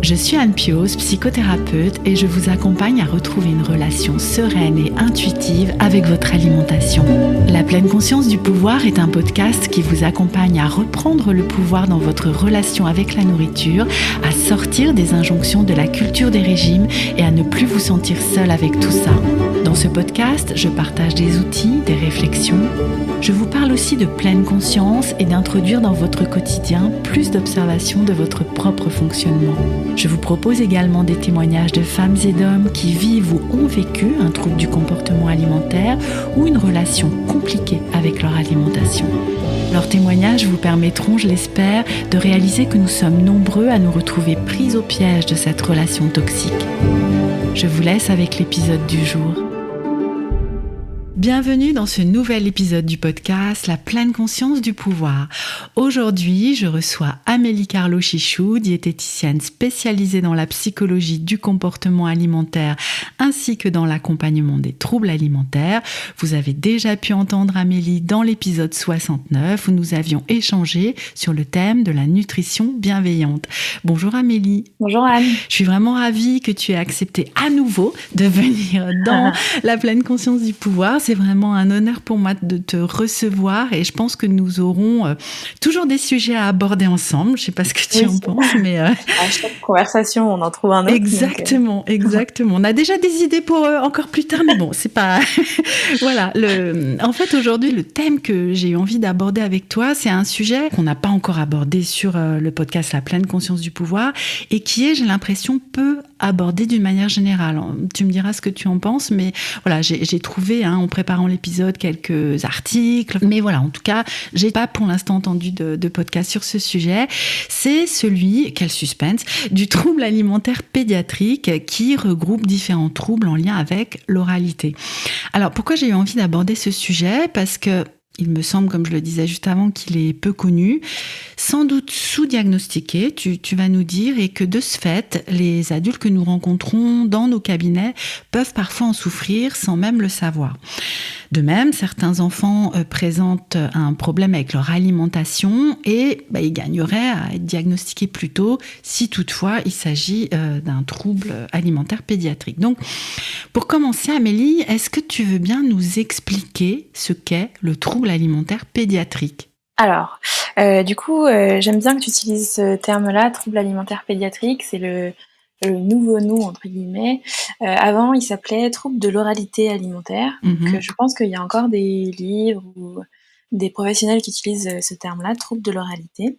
Je suis Anne Pioz, psychothérapeute et je vous accompagne à retrouver une relation sereine et intuitive avec votre alimentation. La pleine conscience du pouvoir est un podcast qui vous accompagne à reprendre le pouvoir dans votre relation avec la nourriture, à sortir des injonctions de la culture des régimes et à ne plus vous sentir seul avec tout ça. Dans ce podcast, je partage des outils, des réflexions. Je vous parle aussi de pleine conscience et d'introduire dans votre quotidien plus d'observation de votre propre fonctionnement. Je vous propose également des témoignages de femmes et d'hommes qui vivent ou ont vécu un trouble du comportement alimentaire ou une relation compliquée avec leur alimentation. Leurs témoignages vous permettront, je l'espère, de réaliser que nous sommes nombreux à nous retrouver pris au piège de cette relation toxique. Je vous laisse avec l'épisode du jour. Bienvenue dans ce nouvel épisode du podcast La pleine conscience du pouvoir. Aujourd'hui, je reçois Amélie Carlo-Chichou, diététicienne spécialisée dans la psychologie du comportement alimentaire ainsi que dans l'accompagnement des troubles alimentaires. Vous avez déjà pu entendre Amélie dans l'épisode 69 où nous avions échangé sur le thème de la nutrition bienveillante. Bonjour Amélie. Bonjour Anne. Je suis vraiment ravie que tu aies accepté à nouveau de venir dans La pleine conscience du pouvoir. C'est vraiment un honneur pour moi de te recevoir et je pense que nous aurons toujours des sujets à aborder ensemble. Je ne sais pas ce que tu en penses, mais... À chaque conversation, on en trouve un autre. Exactement. On a déjà des idées pour encore plus tard, mais bon, c'est pas... Voilà. En fait, aujourd'hui, le thème que j'ai eu envie d'aborder avec toi, c'est un sujet qu'on n'a pas encore abordé sur le podcast La pleine conscience du pouvoir et qui est, j'ai l'impression, peu abordé d'une manière générale. Tu me diras ce que tu en penses, mais voilà, j'ai trouvé, en préparant l'épisode, quelques articles. Mais voilà, en tout cas, j'ai pas pour l'instant entendu de podcast sur ce sujet. C'est celui, quel suspense, du trouble alimentaire pédiatrique qui regroupe différents troubles en lien avec l'oralité. Alors, pourquoi j'ai eu envie d'aborder ce sujet ? Parce que il me semble, comme je le disais juste avant, qu'il est peu connu, sans doute sous-diagnostiqué, tu vas nous dire, et que de ce fait, les adultes que nous rencontrons dans nos cabinets peuvent parfois en souffrir sans même le savoir. De même, certains enfants présentent un problème avec leur alimentation et ils gagneraient à être diagnostiqués plus tôt si toutefois il s'agit d'un trouble alimentaire pédiatrique. Donc, pour commencer, Amélie, est-ce que tu veux bien nous expliquer ce qu'est le trouble alimentaire pédiatrique ? Alors, j'aime bien que tu utilises ce terme-là, trouble alimentaire pédiatrique, c'est le nouveau nom, entre guillemets. Avant, il s'appelait trouble de l'oralité alimentaire. Donc, je pense qu'il y a encore des livres ou des professionnels qui utilisent ce terme-là, trouble de l'oralité.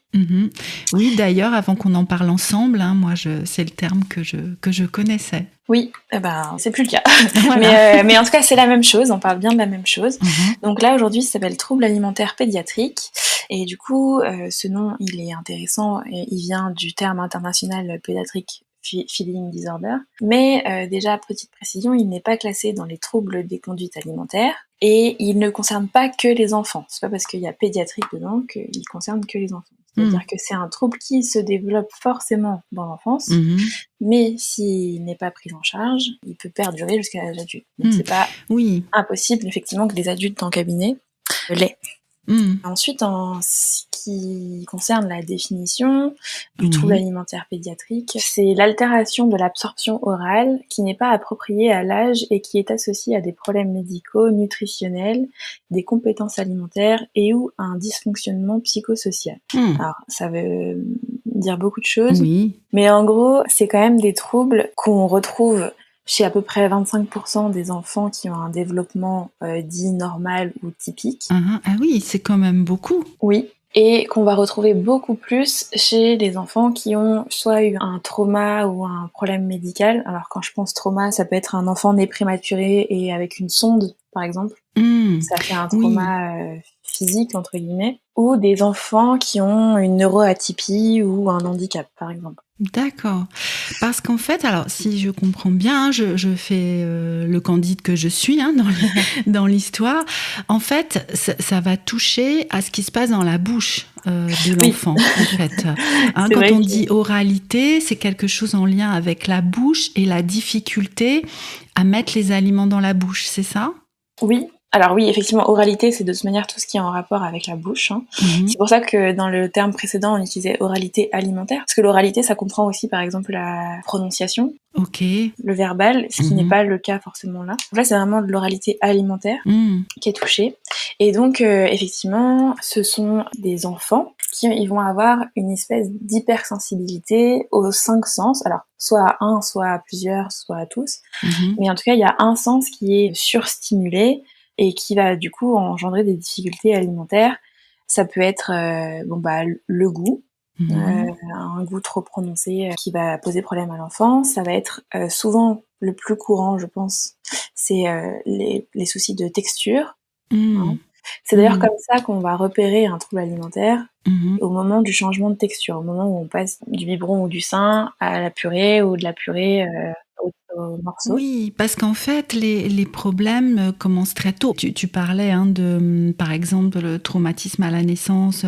Oui, d'ailleurs, avant qu'on en parle ensemble, moi, c'est le terme que je connaissais. Oui, c'est plus le cas. Voilà. mais en tout cas, c'est la même chose, on parle bien de la même chose. Donc là, aujourd'hui, ça s'appelle trouble alimentaire pédiatrique. Et du coup, ce nom, il est intéressant et il vient du terme international pédiatrique feeding disorder. Mais déjà, petite précision, il n'est pas classé dans les troubles des conduites alimentaires et il ne concerne pas que les enfants. C'est pas parce qu'il y a pédiatrique dedans qu'il concerne que les enfants. C'est-à-dire que c'est un trouble qui se développe forcément dans l'enfance, mais s'il n'est pas pris en charge, il peut perdurer jusqu'à l'âge adulte. Donc c'est pas impossible, effectivement, que les adultes en cabinet l'aient. Ensuite, en ce qui concerne la définition du trouble alimentaire pédiatrique, c'est l'altération de l'absorption orale qui n'est pas appropriée à l'âge et qui est associée à des problèmes médicaux, nutritionnels, des compétences alimentaires et ou un dysfonctionnement psychosocial. Alors, ça veut dire beaucoup de choses, mais en gros, c'est quand même des troubles qu'on retrouve chez à peu près 25% des enfants qui ont un développement dit normal ou typique. Ah oui, c'est quand même beaucoup. Oui, et qu'on va retrouver beaucoup plus chez les enfants qui ont soit eu un trauma ou un problème médical. Alors quand je pense trauma, ça peut être un enfant né prématuré et avec une sonde, par exemple. Ça fait un trauma physique, entre guillemets. Ou des enfants qui ont une neuroatypie ou un handicap, par exemple. D'accord. Parce qu'en fait, alors si je comprends bien, je fais le candide que je suis dans l'histoire. En fait, ça va toucher à ce qui se passe dans la bouche de l'enfant. En fait, quand on dit oralité, c'est quelque chose en lien avec la bouche et la difficulté à mettre les aliments dans la bouche, c'est ça ? Oui. Alors oui, effectivement, oralité, c'est de toute manière tout ce qui est en rapport avec la bouche, hein. Mmh. C'est pour ça que dans le terme précédent, on utilisait oralité alimentaire, parce que l'oralité, ça comprend aussi, par exemple, la prononciation, OK. le verbal, ce qui n'est Mmh. pas le cas forcément là. Donc là, c'est vraiment de l'oralité alimentaire Mmh. qui est touchée. Et donc, effectivement, ce sont des enfants qui ils vont avoir une espèce d'hypersensibilité aux 5 sens. Alors, soit à un, soit à plusieurs, soit à tous. Mmh. Mais en tout cas, il y a un sens qui est surstimulé et qui va du coup engendrer des difficultés alimentaires. Ça peut être le goût, Mmh. un goût trop prononcé qui va poser problème à l'enfant. Ça va être souvent le plus courant, je pense, c'est les soucis de texture, hein. Mmh. C'est d'ailleurs Mmh. comme ça qu'on va repérer un trouble alimentaire Mmh. au moment du changement de texture, au moment où on passe du biberon ou du sein à la purée ou de la purée au morceau. Oui, parce qu'en fait, les problèmes commencent très tôt. Tu parlais hein, de, par exemple, le traumatisme à la naissance,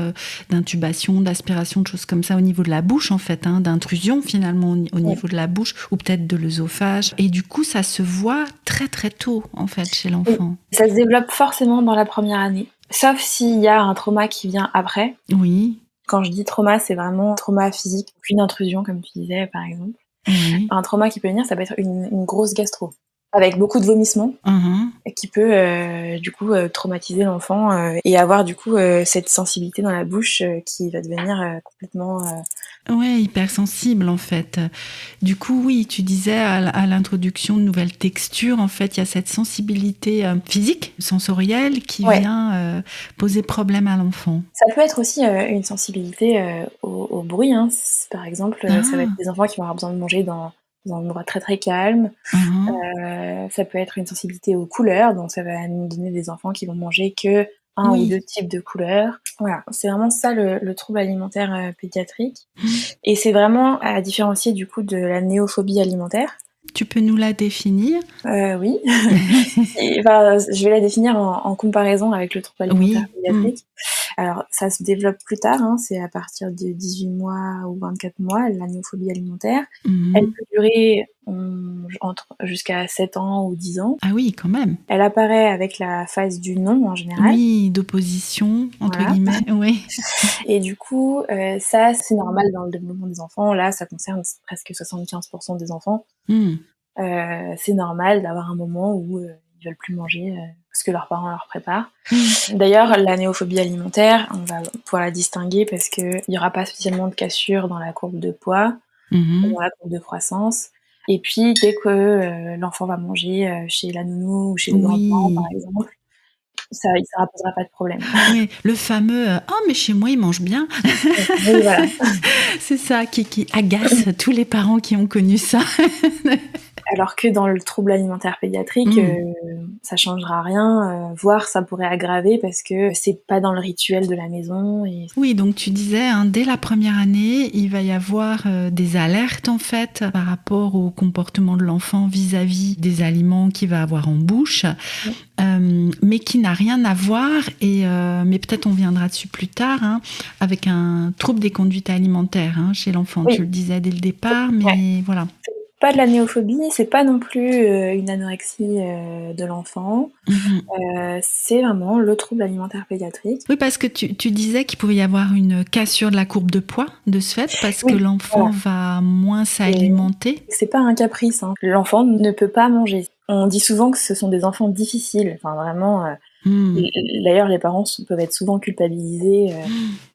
d'intubation, d'aspiration, de choses comme ça au niveau de la bouche, en fait, hein, d'intrusion finalement au Ouais. niveau de la bouche, ou peut-être de l'œsophage. Et du coup, ça se voit très très tôt, en fait, chez Oui, l'enfant. ça se développe forcément dans la première année, sauf s'il y a un trauma qui vient après. Oui, Quand je dis trauma, c'est vraiment trauma physique, une intrusion comme tu disais par exemple. oui. Un trauma qui peut venir, ça peut être une grosse gastro, avec beaucoup de vomissements Uhum. et qui peut du coup traumatiser l'enfant et avoir du coup cette sensibilité dans la bouche qui va devenir complètement Ouais, hypersensible en fait. Du coup, oui, tu disais à l'introduction de nouvelles textures, en fait, il y a cette sensibilité physique, sensorielle qui ouais. vient poser problème à l'enfant. Ça peut être aussi une sensibilité au bruit, hein. Par exemple, ça va être Ah, des enfants qui vont avoir besoin de manger dans un endroit très très calme. uhum. Ça peut être une sensibilité aux couleurs, donc ça va nous donner des enfants qui vont manger que un ou deux Oui. types de couleurs. Voilà, c'est vraiment ça le trouble alimentaire pédiatrique. Mm. Et c'est vraiment à différencier du coup de la néophobie alimentaire. Tu peux nous la définir? Oui, enfin, je vais la définir en comparaison avec le trouble alimentaire Oui. Mm. pédiatrique. Alors, ça se développe plus tard, hein, c'est à partir de 18 mois ou 24 mois, la néophobie alimentaire. Elle Mhm. peut durer jusqu'à 7 ans ou 10 ans. Ah oui, quand même. Elle apparaît avec la phase du non en général. Oui, d'opposition, entre Voilà. guillemets. Oui. Et du coup, ça, c'est normal dans le développement des enfants. Là, ça concerne presque 75% des enfants. Mm. C'est normal d'avoir un moment où ils veulent plus manger parce que leurs parents leur préparent. Mm. D'ailleurs, la néophobie alimentaire, on va pouvoir la distinguer parce qu'il n'y aura pas spécialement de cassure dans la courbe de poids, Mhm. dans la courbe de croissance. Et puis, dès que l'enfant va manger chez la nounou ou chez les grands-parents, par Oui. exemple, ça posera pas de problème. Oui, le fameux oh, mais chez moi, ils mangent bien. Oui, voilà. C'est ça qui agace tous les parents qui ont connu ça. Alors que dans le trouble alimentaire pédiatrique, Mm. ça changera rien, voire ça pourrait aggraver parce que c'est pas dans le rituel de la maison et Oui, donc tu disais, hein, dès la première année, il va y avoir des alertes en fait par rapport au comportement de l'enfant vis-à-vis des aliments qu'il va avoir en bouche, mais qui n'a rien à voir, mais peut-être on viendra dessus plus tard, hein, avec un trouble des conduites alimentaires hein, chez l'enfant. Tu oui, le disais dès le départ, ouais. mais voilà. Pas de la néophobie, c'est pas non plus une anorexie de l'enfant, Mhm. c'est vraiment le trouble alimentaire pédiatrique. Oui, parce que tu disais qu'il pouvait y avoir une cassure de la courbe de poids de ce fait, parce que Oui, l'enfant voilà, va moins c'est s'alimenter. c'est pas un caprice, hein. L'enfant ne peut pas manger. On dit souvent que ce sont des enfants difficiles, enfin vraiment, Mm. d'ailleurs les parents peuvent être souvent culpabilisés,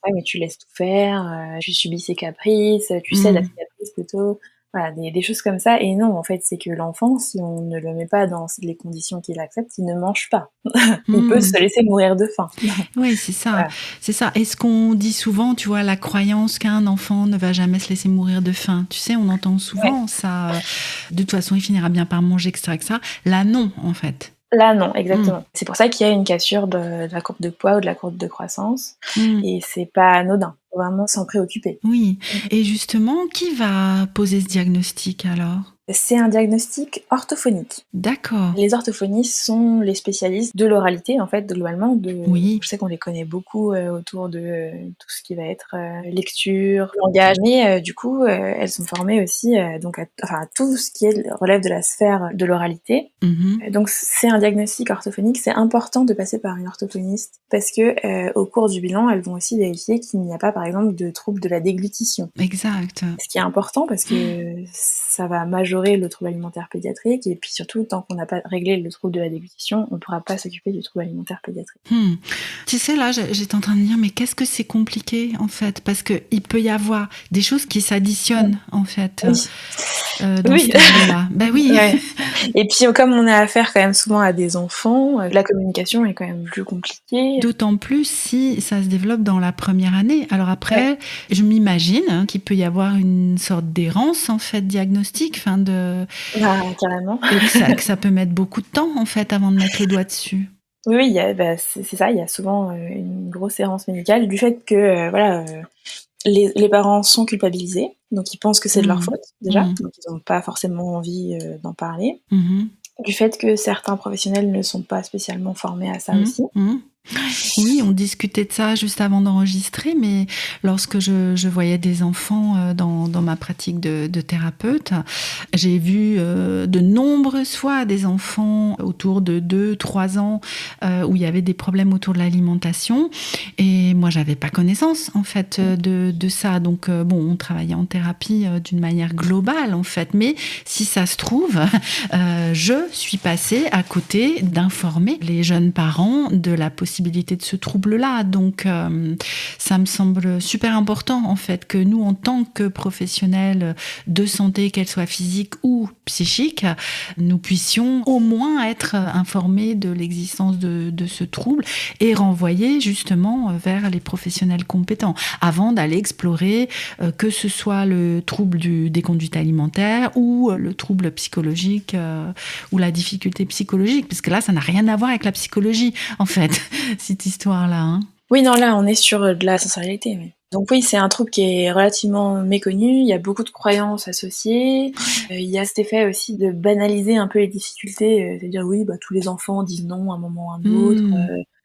«Ouais mais tu laisses tout faire, tu subis ses caprices, tu cèdes à ses Mm. caprices plutôt». Voilà, des choses comme ça et non, en fait, c'est que l'enfant, si on ne le met pas dans les conditions qu'il accepte, il ne mange pas. Il peut Mm. se laisser mourir de faim. Oui, c'est ça. Voilà. C'est ça. Et ce qu'on dit souvent, tu vois, la croyance qu'un enfant ne va jamais se laisser mourir de faim. Tu sais, on entend Ouais. souvent ça. De toute façon, il finira bien par manger, etc., etc. Là, non, en fait. Là, non, Mm. exactement. C'est pour ça qu'il y a une cassure de la courbe de poids ou de la courbe de croissance Mm. et c'est pas anodin. Faut vraiment s'en préoccuper. Oui. Mmh. Et justement, qui va poser ce diagnostic alors? C'est un diagnostic orthophonique. D'accord. Les orthophonistes sont les spécialistes de l'oralité, en fait, globalement. Oui. Je sais qu'on les connaît beaucoup autour de tout ce qui va être lecture, langage, mais du coup, elles sont formées aussi donc à tout ce qui relève de la sphère de l'oralité. Mhm. Donc c'est un diagnostic orthophonique, c'est important de passer par une orthophoniste parce que au cours du bilan, elles vont aussi vérifier qu'il n'y a pas, par exemple, de troubles de la déglutition. Exact. Ce qui est important parce que ça va majorer le trouble alimentaire pédiatrique et puis surtout, tant qu'on n'a pas réglé le trouble de la déglutition, on ne pourra pas s'occuper du trouble alimentaire pédiatrique. Tu sais, là, j'étais en train de dire, mais qu'est-ce que c'est compliqué, en fait? Parce qu'il peut y avoir des choses qui s'additionnent, en fait, Oui. dans ce tableau-là. Ben oui. Ouais. Et puis, comme on a affaire quand même souvent à des enfants, la communication est quand même plus compliquée. D'autant plus si ça se développe dans la première année. Alors après, je m'imagine qu'il peut y avoir une sorte d'errance, en fait, diagnostique, Carrément. et que ça peut mettre beaucoup de temps, en fait, avant de mettre le doigt dessus. Oui, c'est ça, il y a souvent une grosse errance médicale du fait que les parents sont culpabilisés, donc ils pensent que c'est de leur faute déjà, donc ils n'ont pas forcément envie d'en parler. Du fait que certains professionnels ne sont pas spécialement formés à ça aussi. Oui, on discutait de ça juste avant d'enregistrer, mais lorsque je voyais des enfants dans ma pratique de thérapeute, j'ai vu de nombreuses fois des enfants autour de 2-3 ans où il y avait des problèmes autour de l'alimentation. Et moi, j'avais pas connaissance, en fait, de ça. Donc, bon, on travaillait en thérapie d'une manière globale, en fait. Mais si ça se trouve, je suis passée à côté d'informer les jeunes parents de la possibilité de ce trouble-là. Donc, ça me semble super important, en fait, que nous, en tant que professionnels de santé, qu'elle soit physique ou psychique, nous puissions au moins être informés de l'existence de ce trouble et renvoyer justement vers les professionnels compétents avant d'aller explorer que ce soit le trouble des conduites alimentaires ou le trouble psychologique ou la difficulté psychologique, parce que là, ça n'a rien à voir avec la psychologie, en fait, cette histoire-là. Hein. Oui, non, là, on est sur de la sensorialité. Oui. Donc oui, c'est un trouble qui est relativement méconnu, il y a beaucoup de croyances associées, il y a cet effet aussi de banaliser un peu les difficultés, c'est-à-dire oui, tous les enfants disent non à un moment ou à un autre,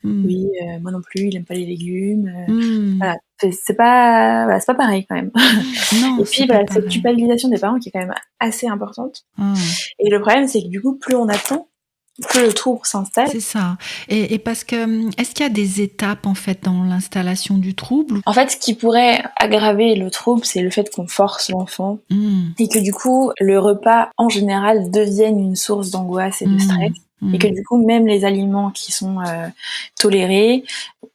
oui, moi non plus, il aime pas les légumes, voilà. C'est pas pareil quand même. Non, Et puis pas cette pareil. culpabilisation des parents qui est quand même assez importante. Et le problème, c'est que du coup, plus on attend, plus le trouble s'installe. C'est ça. Et parce que, est-ce qu'il y a des étapes, en fait, dans l'installation du trouble? En fait, ce qui pourrait aggraver le trouble, c'est le fait qu'on force l'enfant et que du coup, le repas, en général, devienne une source d'angoisse et de stress. Et que du coup, même les aliments qui sont tolérés,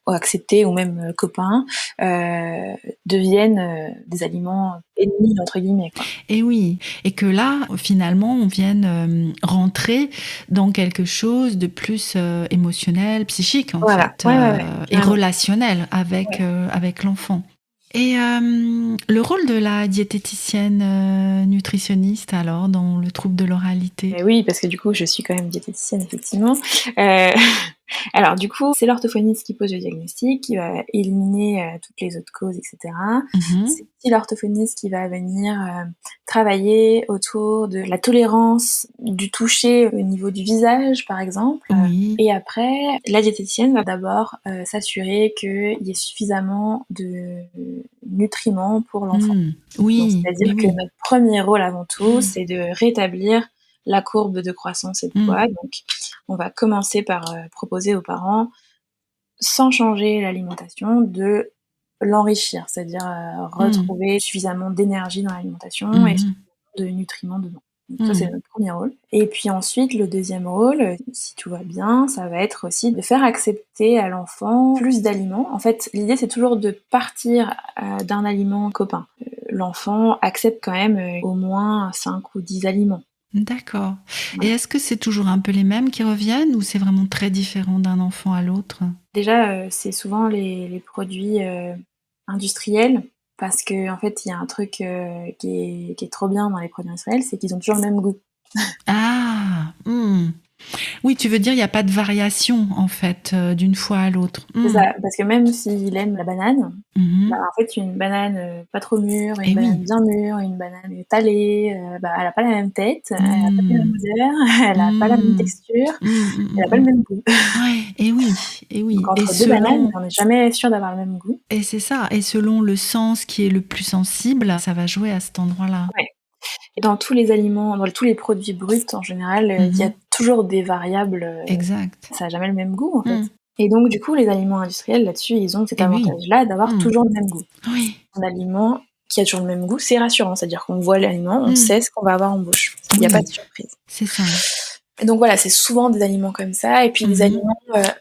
ou acceptés, ou même copains, deviennent des aliments ennemis, entre guillemets, quoi. Et oui, et que là, finalement, on vienne rentrer dans quelque chose de plus émotionnel, psychique, en fait, et relationnel avec l'enfant. Et le rôle de la diététicienne nutritionniste, alors, dans le trouble de l'oralité? Oui, parce que du coup, je suis quand même diététicienne, effectivement. Alors du coup, c'est l'orthophoniste qui pose le diagnostic, qui va éliminer toutes les autres causes, etc. C'est aussi l'orthophoniste qui va venir travailler autour de la tolérance du toucher au niveau du visage, par exemple. Oui. Et après, la diététicienne va d'abord s'assurer qu'il y ait suffisamment de nutriments pour l'enfant. Oui. C'est-à-dire que notre premier rôle avant tout, c'est de rétablir la courbe de croissance et de poids. Donc, on va commencer par proposer aux parents, sans changer l'alimentation, de l'enrichir, c'est-à-dire retrouver suffisamment d'énergie dans l'alimentation et suffisamment de nutriments dedans. Donc ça, c'est notre premier rôle. Et puis ensuite, le deuxième rôle, si tout va bien, ça va être aussi de faire accepter à l'enfant plus d'aliments. En fait, l'idée, c'est toujours de partir d'un aliment copain. L'enfant accepte quand même au moins 5 ou 10 aliments. D'accord. Et est-ce que c'est toujours un peu les mêmes qui reviennent ou c'est vraiment très différent d'un enfant à l'autre? Déjà, c'est souvent les produits industriels parce que en fait, il y a un truc qui est trop bien dans les produits industriels, c'est qu'ils ont toujours le même goût. Ah! Oui, tu veux dire, il n'y a pas de variation, en fait, d'une fois à l'autre. C'est ça, parce que même s'il aime la banane, bah, Mhm. en fait, une banane pas trop mûre, une Et banane oui. bien mûre, une banane talée, bah, elle a pas la même tête, elle a pas les mêmes Mm. odeurs, elle a pas la même Mm. texture, Mm, mm, elle mm, a pas le mm. même goût. Ouais, et oui, et Donc oui. Et entre 2 bananes, selon, on n'est jamais sûr d'avoir le même goût. et c'est ça, et selon le sens qui est le plus sensible, ça va jouer à cet endroit-là. Ouais. Et dans tous les aliments, dans tous les produits bruts en général, il y a Mhm. toujours des variables, Exact. ça a jamais le même goût en fait. Mm. Et donc du coup, les aliments industriels là-dessus, ils ont cet Et oui. avantage-là d'avoir Mm. toujours le même goût. Oui. Un aliment qui a toujours le même goût, c'est rassurant, c'est-à-dire qu'on voit l'aliment, on Mm. sait ce qu'on va avoir en bouche. Il n'y a pas de Oui, surprise. c'est ça. Et donc voilà, c'est souvent des aliments comme ça, et puis des Mhm. aliments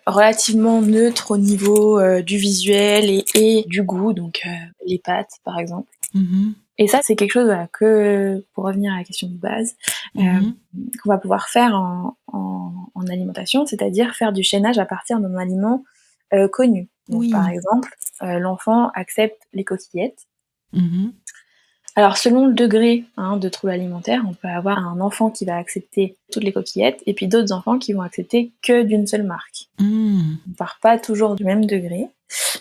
relativement neutres au niveau du visuel et du goût, donc les pâtes par exemple. Mhm. Et ça, c'est quelque chose voilà, que, pour revenir à la question de base, Mhm. qu'on va pouvoir faire en alimentation, c'est-à-dire faire du chaînage à partir d'un aliment connu. Donc par Oui. exemple, l'enfant accepte les coquillettes. Mhm. Alors selon le degré de trouble alimentaire, on peut avoir un enfant qui va accepter toutes les coquillettes et puis d'autres enfants qui vont accepter que d'une seule marque. Mm. On part pas toujours du même degré,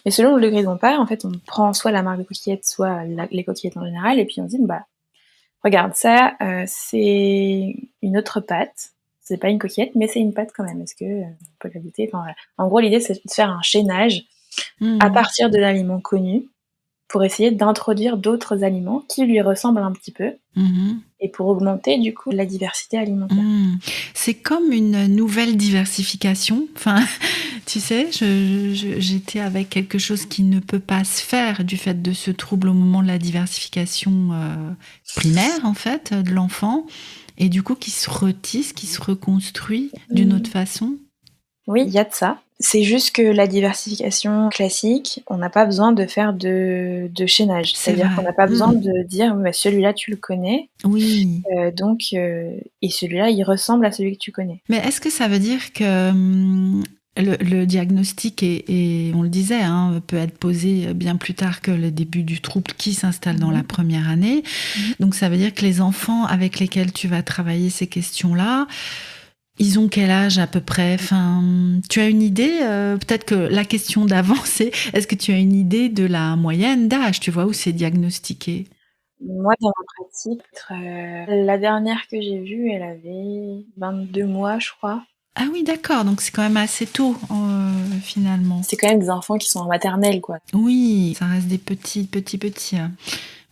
mais selon le degré dont on part, en fait, on prend soit la marque de coquillettes, soit les coquillettes en général, et puis on dit bah regarde ça, c'est une autre pâte. C'est pas une coquillette, mais c'est une pâte quand même. Est-ce que on peut la goûter? Enfin, voilà. En gros, l'idée c'est de faire un chaînage à Mm. partir de l'aliment connu pour essayer d'introduire d'autres aliments qui lui ressemblent un petit peu Mhm. et pour augmenter du coup la diversité alimentaire. Mm. C'est comme une nouvelle diversification. Enfin, tu sais, j'étais avec quelque chose qui ne peut pas se faire du fait de ce trouble au moment de la diversification primaire, en fait, de l'enfant, et du coup qui se retisse, qui se reconstruit d'une autre façon. Oui, il y a de ça. C'est juste que la diversification classique, on n'a pas besoin de faire de chaînage. C'est C'est-à-dire qu'on vrai. n'a pas besoin Mm. de dire bah, celui-là tu le connais, Oui. et celui-là il ressemble à celui que tu connais. Mais est-ce que ça veut dire que le diagnostic, on le disait, hein, peut être posé bien plus tard que le début du trouble qui s'installe dans la Mhm. première année. Mhm. Donc ça veut dire que les enfants avec lesquels tu vas travailler ces questions-là, ils ont quel âge à peu près? Enfin, tu as une idée? Peut-être que la question d'avant, c'est est-ce que tu as une idée de la moyenne d'âge, tu vois, où c'est diagnostiqué? Moi, dans ma pratique, la dernière que j'ai vue, elle avait 22 mois, je crois. Ah oui, d'accord, donc c'est quand même assez tôt, finalement. C'est quand même des enfants qui sont en maternelle, quoi. Oui, ça reste des petits, petits, petits.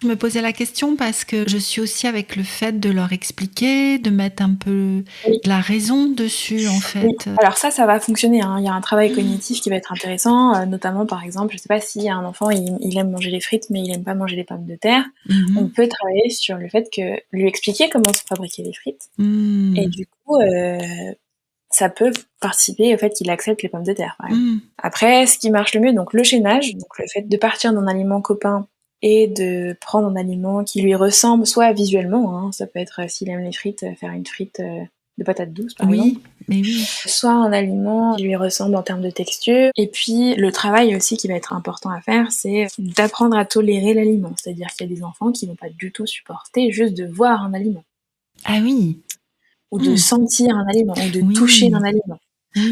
Je me posais la question parce que je suis aussi avec le fait de leur expliquer, de mettre un peu Oui. de la raison dessus, en Oui. fait. Alors ça va fonctionner, hein. Il y a un travail cognitif qui va être intéressant, notamment par exemple, je sais pas si un enfant il aime manger les frites mais il aime pas manger les pommes de terre. On Mhm. peut travailler sur le fait que lui expliquer comment se fabriquer les frites et Mm. du coup, ça peut participer au fait qu'il accepte les pommes de terre, par exemple. Mm. Après, ce qui marche le mieux, donc le chaînage, donc le fait de partir d'un aliment copain et de prendre un aliment qui lui ressemble, soit visuellement, hein, ça peut être s'il aime les frites, faire une frite de patates douces par exemple, Oui, mais oui. soit un aliment qui lui ressemble en termes de texture. Et puis le travail aussi qui va être important à faire, c'est d'apprendre à tolérer l'aliment. C'est-à-dire qu'il y a des enfants qui vont pas du tout supporter juste de voir un aliment, Ah oui. ou de Mm. sentir un aliment, ou de toucher un Oui, aliment.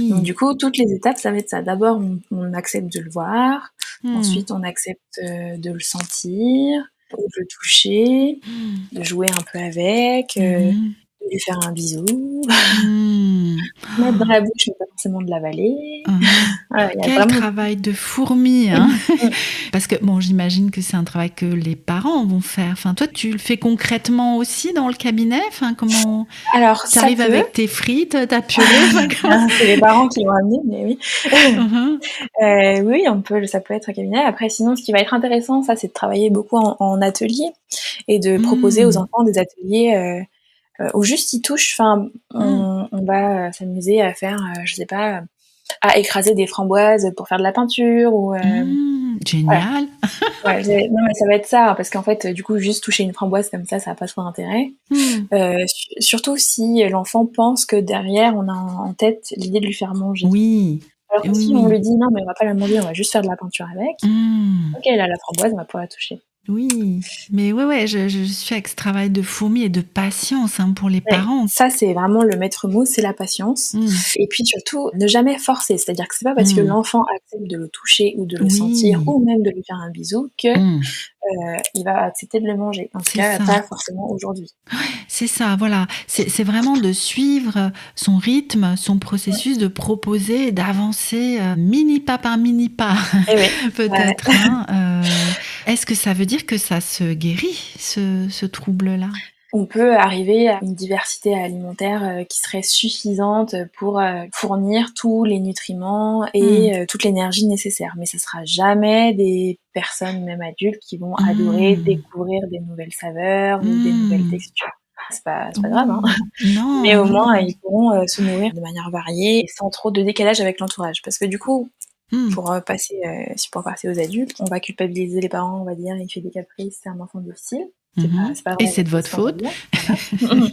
Donc oui. du coup, toutes les étapes, ça va être ça. D'abord, on accepte de le voir. Mm. Ensuite, on accepte de le sentir, de le toucher, Mm. de jouer un peu avec, Mhm. de lui faire un bisou, Mm. mettre dans la bouche, mais pas forcément de l'avaler. Mhm. Voilà, il y a Quel vraiment... travail de fourmi, hein? Parce que, bon, j'imagine que c'est un travail que les parents vont faire. Enfin, toi, tu le fais concrètement aussi dans le cabinet? Enfin, comment Alors, tu ça arrives peut. avec tes frites, ta purée? Enfin, comment... C'est les parents qui l'ont amené, mais oui. Mhm. Oui, ça peut être un cabinet. Après, sinon, ce qui va être intéressant, ça, c'est de travailler beaucoup en atelier et de proposer aux Mm. enfants des ateliers où juste ils touchent. Enfin, Mm. on va s'amuser à faire, je sais pas, à écraser des framboises pour faire de la peinture ou Mm. voilà. Génial. Ouais, non mais ça va être ça, parce qu'en fait, du coup, juste toucher une framboise comme ça a pas trop d'intérêt. Mm. Surtout si l'enfant pense que derrière, on a en tête l'idée de lui faire manger. Oui. Alors que Oui, si on oui. lui dit non, mais on va pas la manger, on va juste faire de la peinture avec. Mm. Ok, là, la framboise, on va pouvoir la toucher. Oui, mais ouais, je suis avec ce travail de fourmi et de patience pour les Ouais, parents. ça c'est vraiment le maître mot, c'est la patience. Mmh. Et puis surtout, ne jamais forcer. C'est-à-dire que c'est pas parce que Mmh. l'enfant accepte de le toucher ou de le sentir Oui. ou même de lui faire un bisou que Mmh. il va accepter de le manger. En tout C'est cas, ça. pas forcément aujourd'hui. C'est ça, voilà. C'est vraiment de suivre son rythme, son Ouais. processus, de proposer, d'avancer mini pas par mini pas, Et oui, ouais, ouais. peut-être. Est-ce que ça veut dire que ça se guérit, ce trouble-là? On peut arriver à une diversité alimentaire qui serait suffisante pour fournir tous les nutriments Mmh. et toute l'énergie nécessaire. Mais ce sera jamais des personnes, même adultes, qui vont adorer Mmh. découvrir des nouvelles saveurs ou des nouvelles Mmh. textures. C'est pas grave, hein. Oui. Mais Non, au non, moins, non. ils pourront se nourrir de manière variée et sans trop de décalage avec l'entourage. Parce que du coup, Mmh. pour passer aux adultes, on va culpabiliser les parents, on va dire: «Il fait des caprices, c'est un enfant difficile». Mmh. C'est pas Et vrai, c'est de c'est votre ce qu'on va faute. dire, voilà.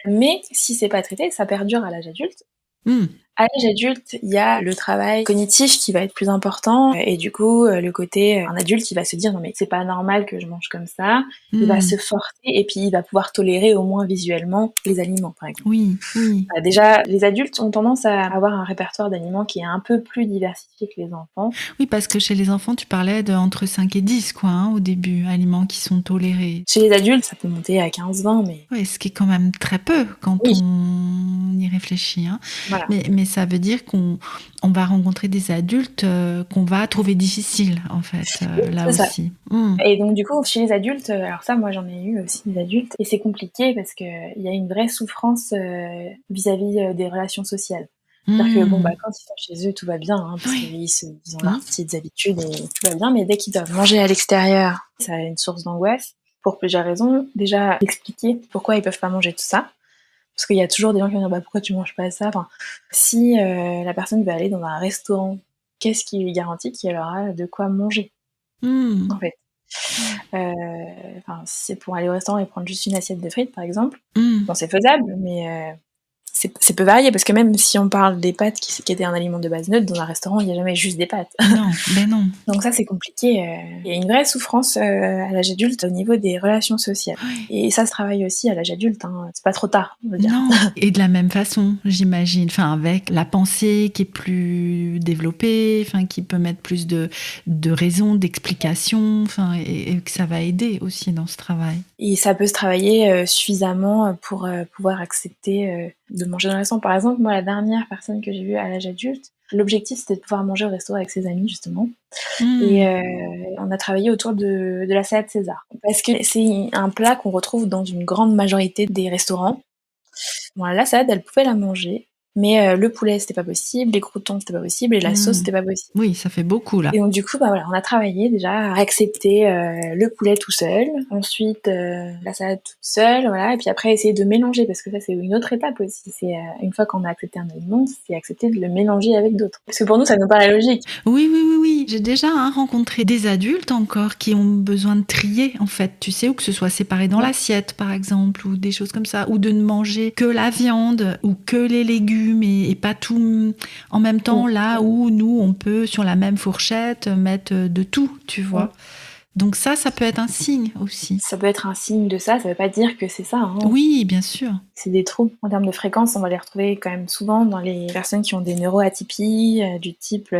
Mais si c'est pas traité, ça perdure à l'âge adulte. Mmh. À l'âge adulte, il y a le travail cognitif qui va être plus important et du coup, le côté, un adulte, il va se dire: «Non mais c'est pas normal que je mange comme ça». Il va Mmh. se forcer et puis il va pouvoir tolérer au moins visuellement les aliments, par exemple. Oui, oui. Déjà, les adultes ont tendance à avoir un répertoire d'aliments qui est un peu plus diversifié que les enfants. Oui, parce que chez les enfants, tu parlais de entre 5 et 10, quoi, au début, aliments qui sont tolérés. Chez les adultes, ça peut monter à 15-20, mais Oui, ce qui est quand même très peu quand oui, on y réfléchit. voilà. Mais ça veut dire qu'on va rencontrer des adultes qu'on va trouver difficiles, en fait, Oui, là c'est ça. aussi. Mmh. Et donc du coup, chez les adultes, alors ça, moi j'en ai eu aussi des adultes, et c'est compliqué parce qu'il y a une vraie souffrance vis-à-vis des relations sociales. C'est-à-dire que bon, bah, Mmh. quand ils sont chez eux, tout va bien, hein, parce Oui. ils ont leurs Oui. petites habitudes et tout va bien, mais dès qu'ils doivent manger à l'extérieur, ça a une source d'angoisse pour plusieurs raisons. Déjà, expliquer pourquoi ils peuvent pas manger tout ça. Parce qu'il y a toujours des gens qui vont dire bah, pourquoi tu manges pas ça, enfin, si la personne veut aller dans un restaurant, qu'est-ce qui lui garantit qu'elle aura de quoi manger Mmh. en fait. Enfin, si c'est pour aller au restaurant et prendre juste une assiette de frites, par exemple, Mmh. bon, c'est faisable, mais c'est peu varié parce que même si on parle des pâtes qui étaient un aliment de base neutre, dans un restaurant, il n'y a jamais juste des pâtes. Non, ben non. Donc ça, c'est compliqué. Il y a une vraie souffrance à l'âge adulte au niveau des relations sociales. Oui. Et ça se travaille aussi à l'âge adulte, hein. C'est pas trop tard, on veut dire. Non. Et de la même façon, j'imagine, enfin, avec la pensée qui est plus développée, enfin, qui peut mettre plus de raisons, d'explications, enfin, et que ça va aider aussi dans ce travail. Et ça peut se travailler suffisamment pour pouvoir accepter de manger dans le restaurant. Par exemple, moi, la dernière personne que j'ai vue à l'âge adulte, l'objectif c'était de pouvoir manger au resto avec ses amis, justement. Et Mmh. on a travaillé autour de la salade César. Parce que c'est un plat qu'on retrouve dans une grande majorité des restaurants. Bon, la salade, elle pouvait la manger, mais le poulet, c'était pas possible, les croûtons, c'était pas possible, et la sauce, Mmh. c'était pas possible. Oui, ça fait beaucoup là. Et donc du coup, bah voilà, on a travaillé déjà à accepter le poulet tout seul, ensuite la salade toute seule, voilà, et puis après essayer de mélanger, parce que ça c'est une autre étape aussi. C'est une fois qu'on a accepté un aliment, c'est accepter de le mélanger avec d'autres. Parce que pour nous, ça nous paraît logique. Oui, oui, oui, oui. J'ai déjà rencontré des adultes encore qui ont besoin de trier, en fait, tu sais, ou que ce soit séparé dans Ouais. l'assiette, par exemple, ou des choses comme ça, ou de ne manger que la viande ou que les légumes et pas tout en même temps, là où nous, on peut, sur la même fourchette, mettre de tout, tu Mm. vois. Donc ça peut être un signe aussi. Ça peut être un signe de ça veut pas dire que c'est ça, hein. Oui, bien sûr. C'est des troubles. En termes de fréquence, on va les retrouver quand même souvent dans les personnes qui ont des neuroatypies du type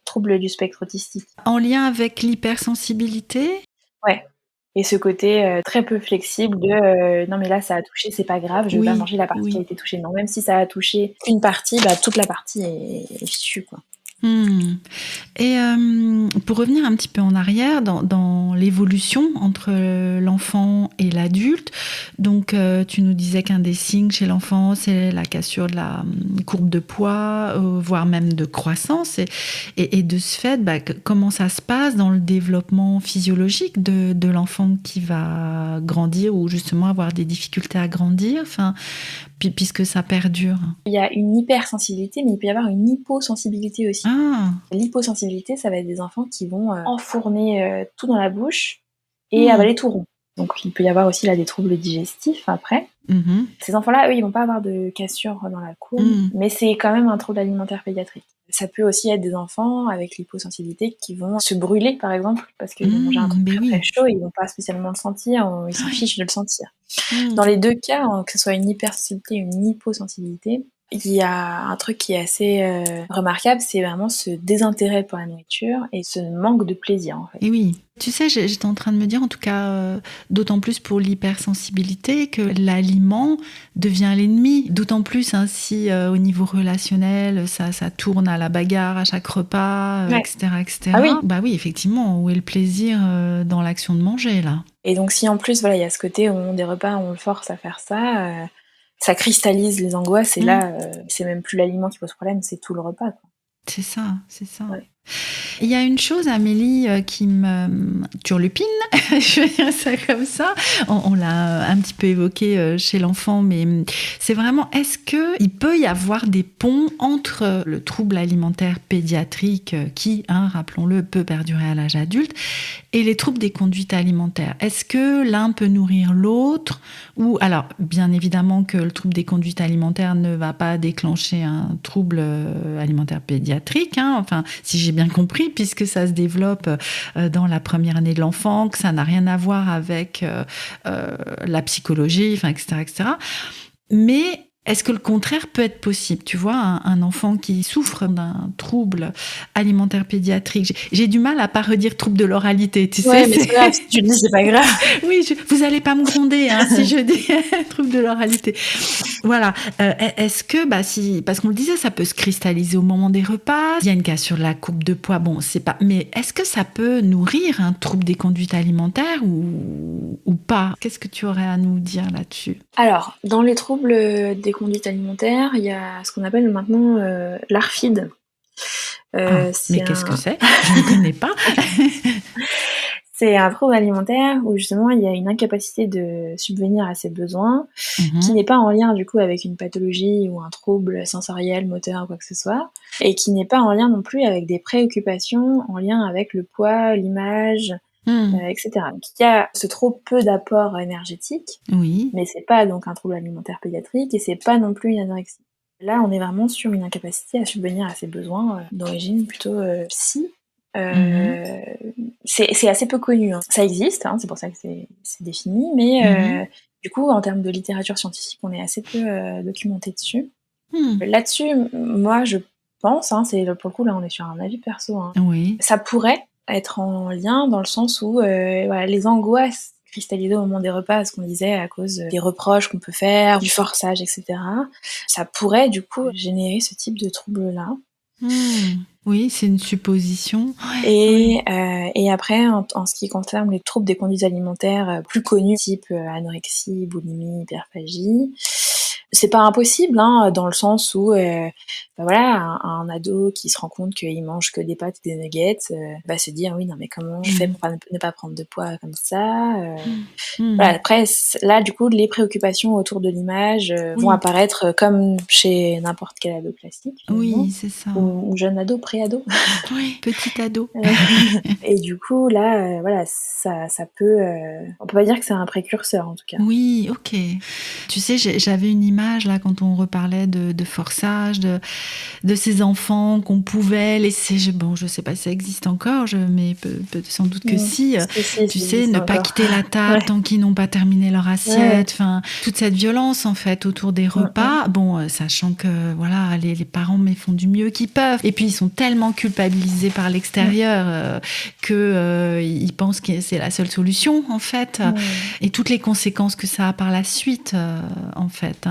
trouble du spectre autistique. En lien avec l'hypersensibilité. Ouais. Et ce côté très peu flexible de non mais là ça a touché, c'est pas grave, je vais pas Oui, manger la partie qui a oui. été touchée. Non, même si ça a touché une partie, bah toute la partie est fichue, quoi. Hmm. Et pour revenir un petit peu en arrière dans l'évolution entre l'enfant et l'adulte, donc tu nous disais qu'un des signes chez l'enfant, c'est la cassure de la courbe de poids, voire même de croissance. Et de ce fait, comment ça se passe dans le développement physiologique de l'enfant qui va grandir ou justement avoir des difficultés à grandir, enfin, puisque ça perdure. Il y a une hypersensibilité, mais il peut y avoir une hyposensibilité aussi. Ah, L'hyposensibilité, ça va être des enfants qui vont enfourner tout dans la bouche et hmm. avaler tout rond. Donc il peut y avoir aussi là des troubles digestifs après. Ces enfants-là, eux, ils vont pas avoir de cassure dans la courbe, mais c'est quand même un trouble alimentaire pédiatrique. Ça peut aussi être des enfants avec l'hyposensibilité qui vont se brûler, par exemple, parce qu'ils vont manger un truc très chaud, ils vont pas spécialement le sentir, ou ils s'en fichent de le sentir. Dans les deux cas, que ce soit une hypersensibilité ou une hyposensibilité, il y a un truc qui est assez remarquable, c'est vraiment ce désintérêt pour la nourriture et ce manque de plaisir, en fait. Et oui, tu sais, j'étais en train de me dire, en tout cas, d'autant plus pour l'hypersensibilité, que l'aliment devient l'ennemi. D'autant plus si au niveau relationnel, ça tourne à la bagarre à chaque repas, etc., etc. Ah oui. Bah oui, effectivement, où est le plaisir dans l'action de manger, là? Et donc si en plus, il y a ce côté où des repas, on le force à faire ça... ça cristallise les angoisses et là, c'est même plus l'aliment qui pose problème, c'est tout le repas, quoi. C'est ça. Ouais. Il y a une chose, Amélie, qui me turlupine, je vais dire ça comme ça. On l'a un petit peu évoqué chez l'enfant, mais c'est vraiment, est-ce qu'il peut y avoir des ponts entre le trouble alimentaire pédiatrique qui, rappelons-le, peut perdurer à l'âge adulte, et les troubles des conduites alimentaires? Est-ce que l'un peut nourrir l'autre? Ou, alors, bien évidemment que le trouble des conduites alimentaires ne va pas déclencher un trouble alimentaire pédiatrique, enfin, si j'ai bien compris, puisque ça se développe dans la première année de l'enfant, que ça n'a rien à voir avec la psychologie, etc., etc. Mais est-ce que le contraire peut être possible? Tu vois, un enfant qui souffre d'un trouble alimentaire pédiatrique, j'ai du mal à pas redire trouble de l'oralité, tu sais. Mais c'est grave, si tu le dis, c'est pas grave. Oui, vous allez pas me gronder si je dis trouble de l'oralité. Voilà. Est-ce que, parce qu'on le disait, ça peut se cristalliser au moment des repas. Il y a une cassure de la courbe de poids. Bon, c'est pas. Mais est-ce que ça peut nourrir un trouble des conduites alimentaires ou pas? Qu'est-ce que tu aurais à nous dire là-dessus? Alors, dans les troubles des conduites alimentaires, il y a ce qu'on appelle maintenant l'ARFID. Mais qu'est-ce que c'est? Je ne connais pas. C'est un trouble alimentaire où justement il y a une incapacité de subvenir à ses besoins, qui n'est pas en lien du coup avec une pathologie ou un trouble sensoriel, moteur, quoi que ce soit, et qui n'est pas en lien non plus avec des préoccupations en lien avec le poids, l'image, etc. Donc il y a ce trop peu d'apport énergétique, mais c'est pas donc un trouble alimentaire pédiatrique et c'est pas non plus une anorexie. Là on est vraiment sur une incapacité à subvenir à ses besoins d'origine plutôt psy. C'est assez peu connu, ça existe, c'est pour ça que c'est défini, mais du coup en termes de littérature scientifique on est assez peu documenté dessus. Là-dessus, moi je pense, c'est pour le coup là on est sur un avis perso, ça pourrait être en lien dans le sens où les angoisses cristallisées au moment des repas, ce qu'on disait à cause des reproches qu'on peut faire, du forçage, etc. Ça pourrait du coup générer ce type de trouble-là. Oui, c'est une supposition. Et après, en ce qui concerne les troubles des conduites alimentaires plus connus, type anorexie, boulimie, hyperphagie, c'est pas impossible, dans le sens où, un ado qui se rend compte qu'il mange que des pâtes et des nuggets, va se dire oui, non mais comment je fais pour ne pas prendre de poids comme ça. Voilà, après, là, du coup, les préoccupations autour de l'image vont apparaître comme chez n'importe quel ado classique. Oui, c'est ça. Ou jeune ado, pré-ado. Oui, petit ado. Et du coup, là, ça peut... on peut pas dire que c'est un précurseur, en tout cas. Oui, ok. Tu sais, j'avais une image, là, quand on reparlait de forçage, de ces enfants qu'on pouvait laisser... je sais pas si ça existe encore, mais sans doute que si. Tu sais, ne pas quitter la table tant qu'ils n'ont pas terminé leur assiette. Enfin, toute cette violence, en fait, autour des repas. Bon, sachant que, voilà, les parents font du mieux qu'ils peuvent. Et puis, ils sont tellement culpabilisés par l'extérieur qu'ils pensent que c'est la seule solution, en fait. Et toutes les conséquences que ça a par la suite, en fait.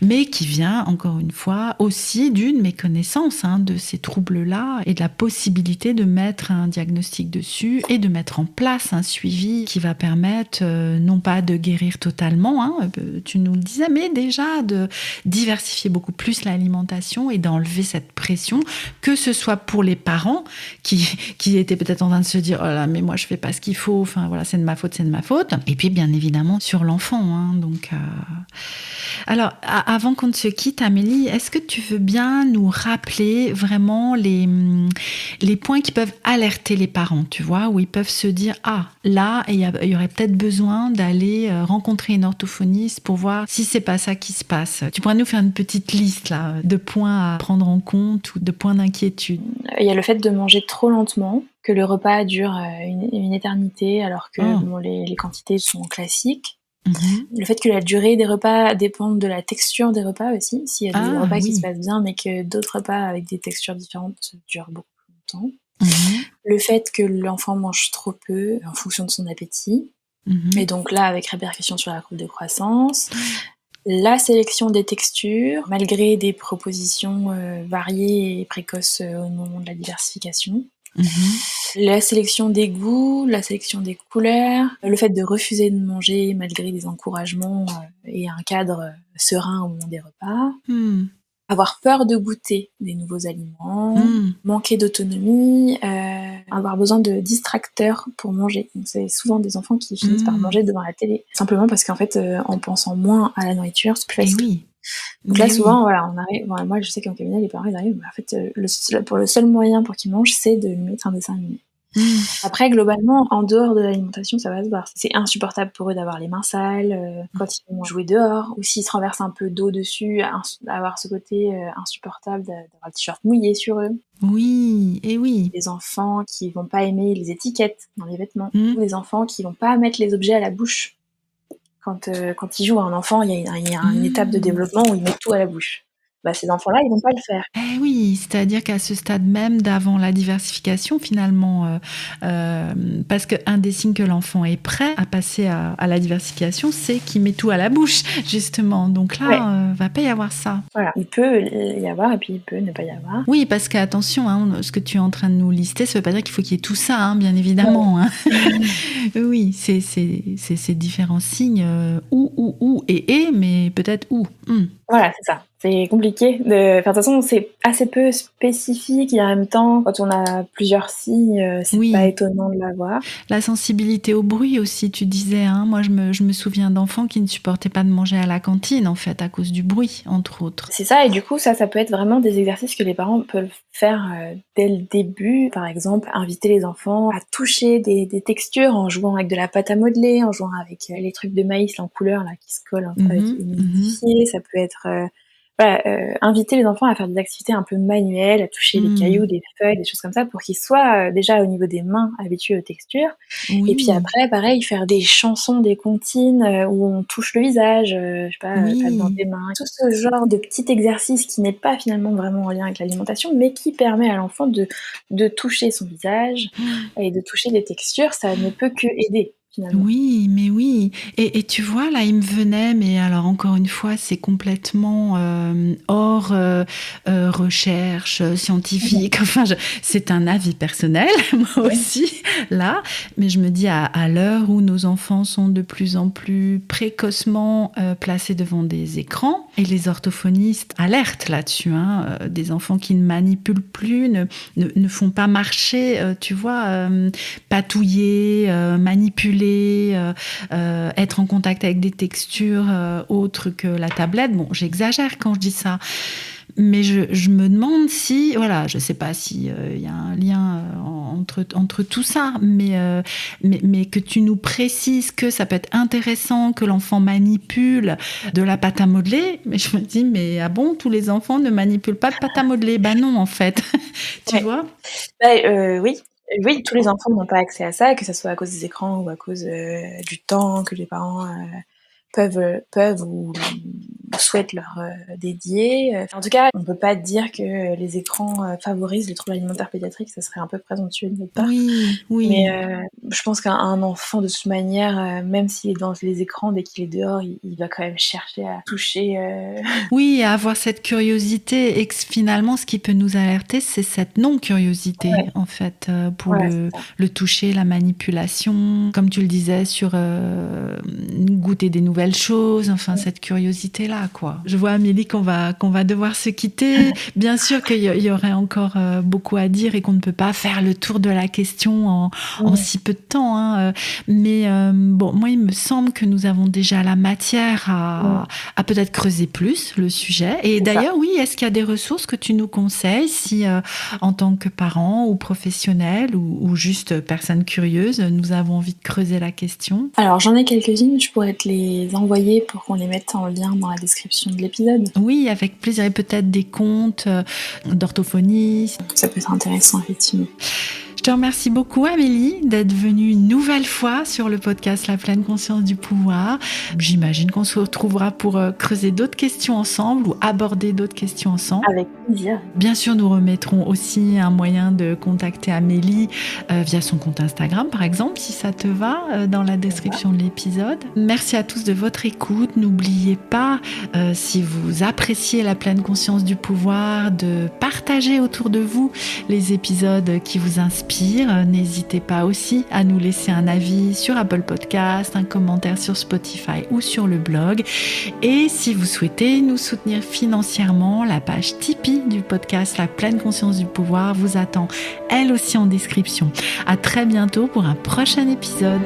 Mais qui vient, encore une fois, aussi d'une méconnaissance de ces troubles-là et de la possibilité de mettre un diagnostic dessus et de mettre en place un suivi qui va permettre, non pas de guérir totalement, tu nous le disais, mais déjà de diversifier beaucoup plus l'alimentation et d'enlever cette pression, que ce soit pour les parents qui étaient peut-être en train de se dire « Oh là, mais moi je fais pas ce qu'il faut, enfin voilà, c'est de ma faute », et puis bien évidemment sur l'enfant, donc... Alors, avant qu'on ne se quitte, Amélie, est-ce que tu veux bien nous rappeler vraiment les points qui peuvent alerter les parents, tu vois, où ils peuvent se dire, ah, là, il y aurait peut-être besoin d'aller rencontrer une orthophoniste pour voir si c'est pas ça qui se passe. Tu pourrais nous faire une petite liste là, de points à prendre en compte ou de points d'inquiétude? Il y a le fait de manger trop lentement, que le repas dure une éternité alors que les quantités sont classiques. Le fait que la durée des repas dépende de la texture des repas aussi. S'il y a des repas qui se passent bien, mais que d'autres repas avec des textures différentes durent beaucoup plus longtemps. Le fait que l'enfant mange trop peu en fonction de son appétit. Et donc là, avec répercussion sur la courbe de croissance. La sélection des textures, malgré des propositions variées et précoces au moment de la diversification. La sélection des goûts, la sélection des couleurs, le fait de refuser de manger malgré des encouragements et un cadre serein au moment des repas. Avoir peur de goûter des nouveaux aliments, manquer d'autonomie, avoir besoin de distracteurs pour manger. Donc c'est souvent des enfants qui finissent par manger devant la télé, simplement parce qu'en fait, en pensant moins à la nourriture, c'est plus facile. Oui. Donc là, souvent, voilà, on arrive. Bon, moi, je sais qu'en cabinet, les parents, ils arrivent. En fait, le seul moyen pour qu'ils mangent, c'est de lui mettre un dessin animé. Après, globalement, en dehors de l'alimentation, ça va se voir. C'est insupportable pour eux d'avoir les mains sales quand ils vont jouer dehors, ou s'ils se renversent un peu d'eau dessus, avoir ce côté insupportable d'avoir le t-shirt mouillé sur eux. Oui, et oui. Des enfants qui vont pas aimer les étiquettes dans les vêtements, ou des enfants qui vont pas mettre les objets à la bouche. Quand ils jouent à un enfant, il y a une étape de développement où ils mettent tout à la bouche. Bah, ces enfants-là, ils vont pas le faire. Eh oui, c'est-à-dire qu'à ce stade même d'avant la diversification, finalement, parce qu'un des signes que l'enfant est prêt à passer à la diversification, c'est qu'il met tout à la bouche, justement. Donc là, va pas y avoir ça. Voilà, il peut y avoir et puis il peut ne pas y avoir. Oui, parce qu'attention, ce que tu es en train de nous lister, ça veut pas dire qu'il faut qu'il y ait tout ça, bien évidemment. Oui, c'est ces différents signes, ou, et, mais peut-être où. Voilà, c'est ça. C'est compliqué. De toute façon, c'est assez peu spécifique et en même temps, quand on a plusieurs signes, c'est pas étonnant de l'avoir. La sensibilité au bruit aussi, tu disais. Moi, je me souviens d'enfants qui ne supportaient pas de manger à la cantine, en fait, à cause du bruit, entre autres. C'est ça, et du coup, ça peut être vraiment des exercices que les parents peuvent faire dès le début. Par exemple, inviter les enfants à toucher des textures en jouant avec de la pâte à modeler, en jouant avec les trucs de maïs en couleur là, qui se collent un peu avec humidifié. Ça peut être... inviter les enfants à faire des activités un peu manuelles, à toucher des cailloux, des feuilles, des choses comme ça, pour qu'ils soient déjà au niveau des mains habitués aux textures. Et puis après, pareil, faire des chansons, des comptines où on touche le visage, je sais pas, tape dans des mains. Tout ce genre de petit exercice qui n'est pas finalement vraiment en lien avec l'alimentation, mais qui permet à l'enfant de toucher son visage et de toucher des textures, ça ne peut que aider. Finalement. Oui, mais oui. Et tu vois, là, il me venait, mais alors encore une fois, c'est complètement hors recherche scientifique. Enfin, c'est un avis personnel, moi aussi, là. Mais je me dis, à l'heure où nos enfants sont de plus en plus précocement placés devant des écrans, et les orthophonistes alertent là-dessus, des enfants qui ne manipulent plus, ne font pas marcher, tu vois, patouiller, manipuler, être en contact avec des textures autres que la tablette. Bon, j'exagère quand je dis ça. Mais je me demande si, voilà, je sais pas si y a un lien entre tout ça, mais que tu nous précises que ça peut être intéressant que l'enfant manipule de la pâte à modeler. Mais je me dis, mais ah bon, tous les enfants ne manipulent pas de pâte à modeler? Bah non, en fait. Tu vois? Oui. Oui, tous les enfants n'ont pas accès à ça, que ce soit à cause des écrans ou à cause du temps que les parents peuvent ou souhaitent leur dédier. En tout cas, on peut pas dire que les écrans favorisent les troubles alimentaires pédiatriques, ça serait un peu présomptueux de notre part. Oui. Mais je pense qu'un enfant, de toute manière, même s'il est dans les écrans, dès qu'il est dehors, il va quand même chercher à toucher. Oui, à avoir cette curiosité. Et que finalement, ce qui peut nous alerter, c'est cette non-curiosité, en fait, pour le toucher, la manipulation. Comme tu le disais, sur goûter des nouvelles choses, enfin, cette curiosité-là. voilà quoi. Je vois Amélie qu'on va devoir se quitter. Bien sûr qu'il y aurait encore beaucoup à dire et qu'on ne peut pas faire le tour de la question en si peu de temps. Hein. Mais bon, moi, il me semble que nous avons déjà la matière à peut-être creuser plus le sujet. Et d'ailleurs, oui, est-ce qu'il y a des ressources que tu nous conseilles si, en tant que parents ou professionnels ou juste personnes curieuses, nous avons envie de creuser la question? Alors, j'en ai quelques-unes, je pourrais te les envoyer pour qu'on les mette en lien dans la description de l'épisode. Oui, avec plaisir. Et peut-être des comptes d'orthophonistes. Ça peut être intéressant, effectivement. Je te remercie beaucoup, Amélie, d'être venue une nouvelle fois sur le podcast La pleine conscience du pouvoir. J'imagine qu'on se retrouvera pour creuser d'autres questions ensemble ou aborder d'autres questions ensemble. Avec plaisir. Bien sûr, nous remettrons aussi un moyen de contacter Amélie via son compte Instagram, par exemple, si ça te va, dans la description de l'épisode. Merci à tous de votre écoute. N'oubliez pas, si vous appréciez La pleine conscience du pouvoir, de partager autour de vous les épisodes qui vous inspirent. N'hésitez pas aussi à nous laisser un avis sur Apple Podcast, un commentaire sur Spotify ou sur le blog. Et si vous souhaitez nous soutenir financièrement, la page Tipeee du podcast La pleine conscience du pouvoir vous attend elle aussi en description. À très bientôt pour un prochain épisode.